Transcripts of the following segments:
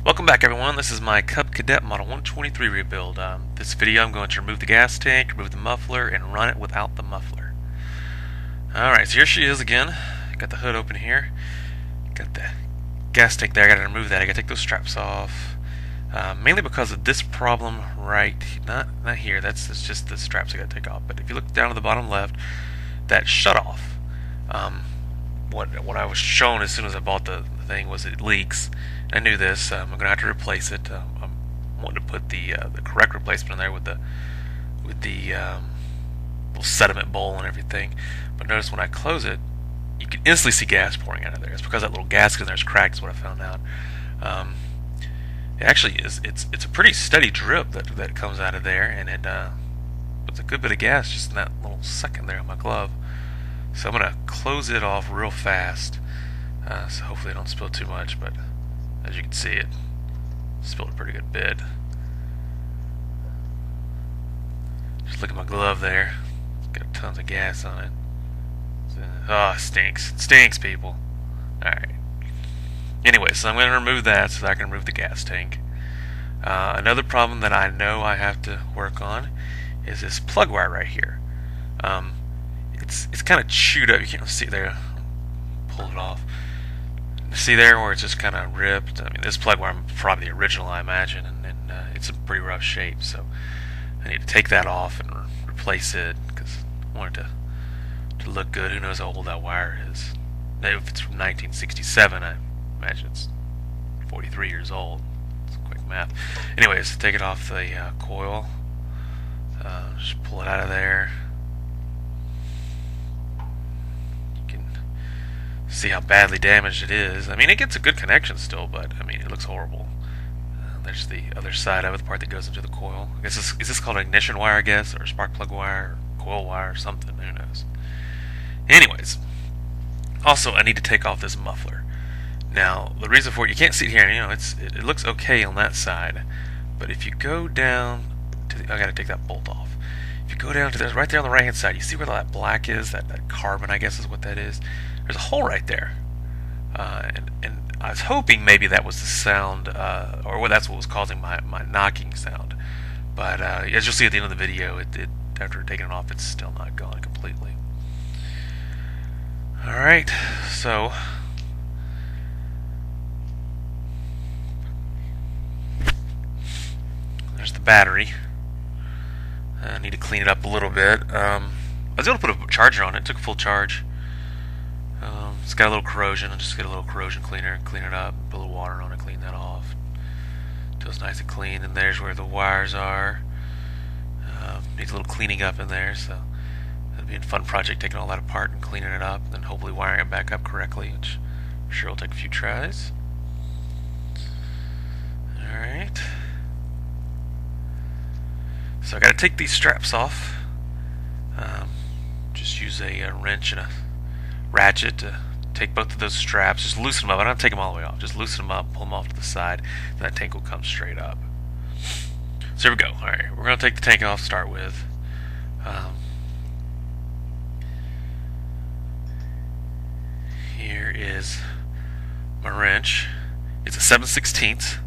Welcome back, everyone. This is my Cub Cadet Model 123 rebuild. This video I'm going to remove the gas tank, remove the muffler, and run it without the muffler. Alright, so here she is again. Got the hood open here. Got the gas tank there. I gotta remove that. I gotta take those straps off. Mainly because of this problem right, not here. That's just the straps I gotta take off. But if you look down to the bottom left, that shutoff. What I was shown as soon as I bought the thing was it leaks. I knew this. I'm gonna have to replace it. I'm wanting to put the correct replacement in there with the little sediment bowl and everything. But notice when I close it, you can instantly see gas pouring out of there. It's because that little gasket in there's cracked. Is what I found out. It actually is. It's a pretty steady drip that comes out of there, and it puts a good bit of gas just in that little second there on my glove. So I'm gonna close it off real fast. So hopefully I don't spill too much, but as you can see, it spilled a pretty good bit. Just look at my glove there. It's got tons of gas on it. Oh, it stinks. It stinks, people. Alright. Anyway, so I'm going to remove that so that I can remove the gas tank. Another problem that I know I have to work on is this plug wire right here. It's kind of chewed up. You can't see it there. Pull it off. See there where it's just kind of ripped? I mean, this plug wire is probably the original, I imagine, and it's in pretty rough shape. So I need to take that off and replace it because I want it to look good. Who knows how old that wire is? If it's from 1967, I imagine it's 43 years old. It's quick math. Anyways, take it off the coil. Just pull it out of there. See how badly damaged it is. I mean, it gets a good connection still, but I mean, it looks horrible. There's the other side of it, the part that goes into the coil. I guess is this called an ignition wire, I guess, or a spark plug wire, or coil wire, or something. Who knows? Anyways, also I need to take off this muffler. Now, the reason for it, you can't see it here. You know, it looks okay on that side, but if you go down to I got to take that bolt off. If you go down to this, right there on the right hand side, you see where that black is? That carbon, I guess, is what that is. There's a hole right there, and I was hoping maybe that was the sound, or that's what was causing my knocking sound. But as you'll see at the end of the video, after taking it off, it's still not gone completely. All right, so there's the battery. I need to clean it up a little bit. I was able to put a charger on it. It took a full charge. It's got a little corrosion. I'll just get a little corrosion cleaner and clean it up. Put a little water on it, clean that off. Until it's nice and clean. And there's where the wires are. Needs a little cleaning up in there, so that'll be a fun project, taking all that apart and cleaning it up, and then hopefully wiring it back up correctly, which I'm sure will take a few tries. Alright. So I gotta take these straps off. Just use a wrench and a ratchet to take both of those straps, just loosen them up. I don't have to take them all the way off, just loosen them up, pull them off to the side, and that tank will come straight up. So here we go. Alright, we're going to take the tank off to start with. Here is my wrench. It's a 7/16.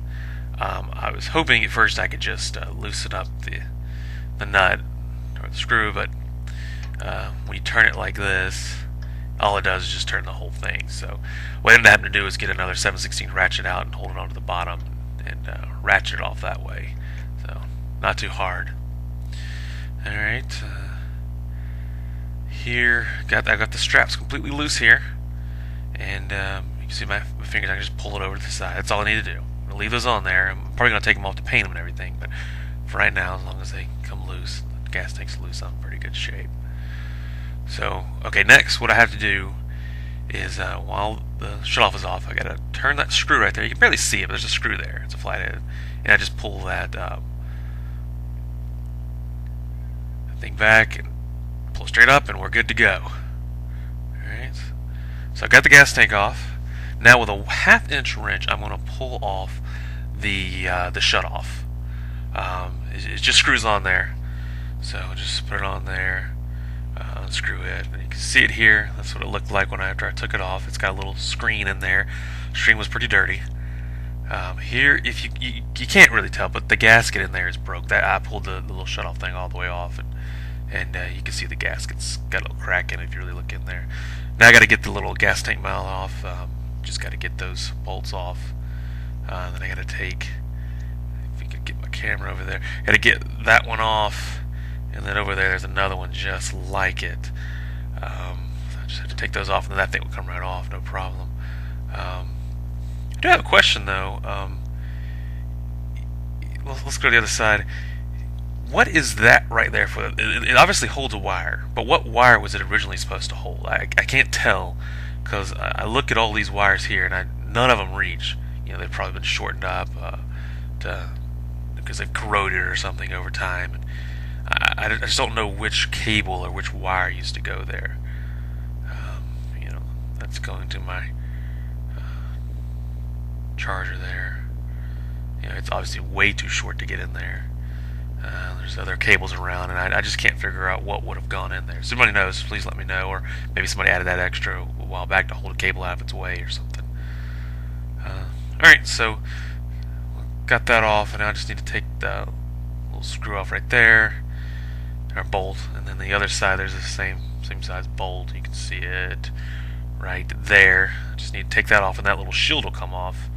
I was hoping at first I could just loosen up the nut or the screw, but when you turn it like this, all it does is just turn the whole thing. So what I ended up having to do is get another 7/16 ratchet out and hold it onto the bottom and ratchet it off that way. So not too hard. Alright, here I got the straps completely loose here, and you can see my fingers. I can just pull it over to the side. That's all I need to do. I'm gonna leave those on there. I'm probably gonna take them off to paint them and everything, but for right now, as long as they come loose, the gas tank's loose, I'm in pretty good shape. So, okay, next what I have to do is, while the shutoff is off, I gotta turn that screw right there. You can barely see it, but there's a screw there. It's a flathead. And I just pull that thing back and pull straight up, and we're good to go. Alright, so I got the gas tank off. Now with a 1/2-inch wrench, I'm gonna pull off the shutoff. It just screws on there. So just put it on there. Unscrew it, and you can see it here. That's what it looked like after I took it off. It's got a little screen in there. The screen was pretty dirty. Here, if you can't really tell, but the gasket in there is broke. That I pulled the little shutoff thing all the way off, and you can see the gasket's got a little crack in it if you really look in there. Now I got to get the little gas tank mount off. Just got to get those bolts off. Then I got to take, if we could get my camera over there, got to get that one off, and then over there's another one just like it. I just have to take those off, and then that thing will come right off, no problem. I do have a question though. Let's go to the other side. What is that right there for? It obviously holds a wire, but what wire was it originally supposed to hold? I can't tell, because I look at all these wires here, and none of them reach. You know, they've probably been shortened up because they've corroded or something over time. And I just don't know which cable or which wire used to go there. You know, that's going to my charger there. You know, it's obviously way too short to get in there. There's other cables around, and I just can't figure out what would have gone in there. If somebody knows, please let me know, or maybe somebody added that extra a while back to hold a cable out of its way or something. Alright, so got that off, and now I just need to take the little screw off right there, or bolt, and then the other side there's the same size bolt. You can see it right there. I just need to take that off, and that little shield will come off,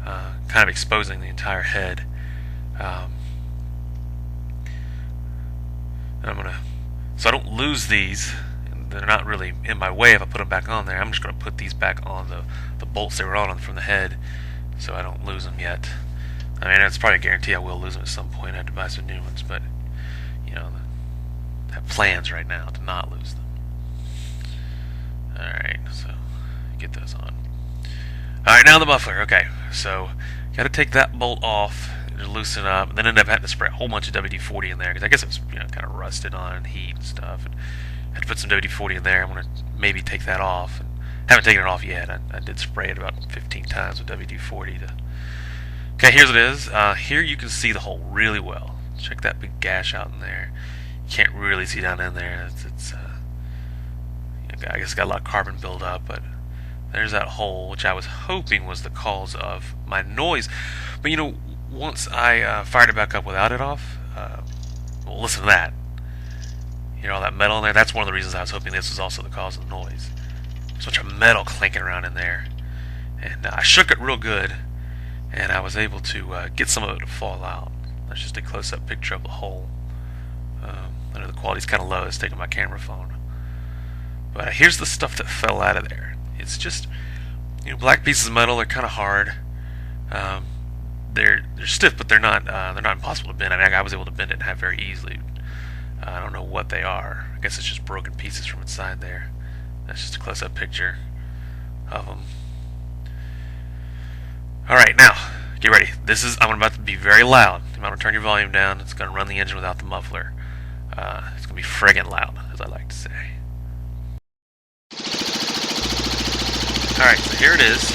kind of exposing the entire head. And I'm gonna, so I don't lose these, and they're not really in my way if I put them back on there. I'm just gonna put these back on the bolts they were on from the head, so I don't lose them yet. I mean, it's probably a guarantee I will lose them at some point. I have to buy some new ones, but you know, I have plans right now to not lose them. Alright, so get those on. Alright, now the muffler. Okay, so gotta take that bolt off to loosen up, and then end up having to spray a whole bunch of WD-40 in there, because I guess it was, you know, kind of rusted on and heat and stuff, and I had to put some WD-40 in there. I'm gonna maybe take that off, and haven't taken it off yet. I did spray it about 15 times with WD-40 to... Okay, here's what it is. Here you can see the hole really well. Check that big gash out in there. You can't really see down in there. It's you know, I guess it's got a lot of carbon buildup, but there's that hole, which I was hoping was the cause of my noise. But you know, once I fired it back up without it off, well, listen to that. You hear all that metal in there? That's one of the reasons I was hoping this was also the cause of the noise. There's a bunch of metal clanking around in there. And I shook it real good, and I was able to get some of it to fall out. That's just a close-up picture of the hole. I know the quality's kind of low. It's taking my camera phone. But here's the stuff that fell out of there. It's just, you know, black pieces of metal. They're kind of hard. They're stiff, but they're not impossible to bend. I mean, I was able to bend it in half very easily. I don't know what they are. I guess it's just broken pieces from inside there. That's just a close-up picture of them. Alright, now, get ready. I'm about to be very loud. I'm going to turn your volume down. It's going to run the engine without the muffler. It's going to be friggin' loud, as I like to say. Alright, so here it is.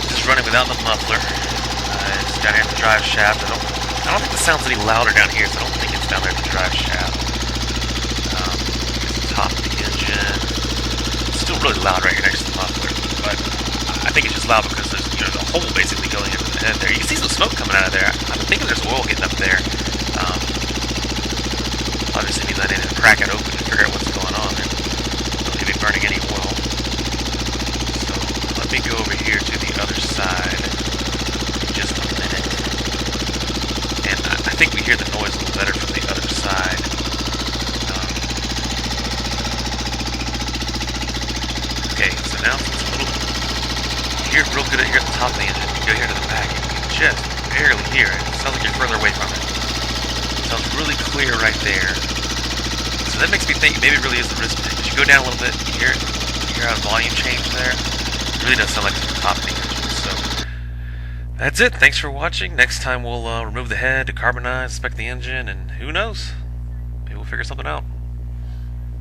This is running without the muffler. It's down here at the drive shaft. I don't think the sound's any louder down here, so I don't think it's down there at the drive shaft. It's the top of the engine. It's still really loud right here next to the muffler, but I think it's just loud because there's, you know, the hole basically going into the head there. You can see some smoke coming out of there. I'm thinking there's oil getting up there. Obviously means I need to crack it open and figure out what's going on. There don't need to be burning any oil. So let me go over here to the other side in just a minute. And I think we hear the noise a little better from the other side. Okay, so now it's a little... You hear it real good here at the top of the engine. You go here to the back and you can just barely hear it. It sounds like you're further away from it. It sounds really clear right there. So that makes me think maybe it really is the wristband. As you go down a little bit, you hear how the volume change there. It really does sound like it's the top of the engine. So that's it. Thanks for watching. Next time we'll remove the head, decarbonize, inspect the engine, and who knows? Maybe we'll figure something out.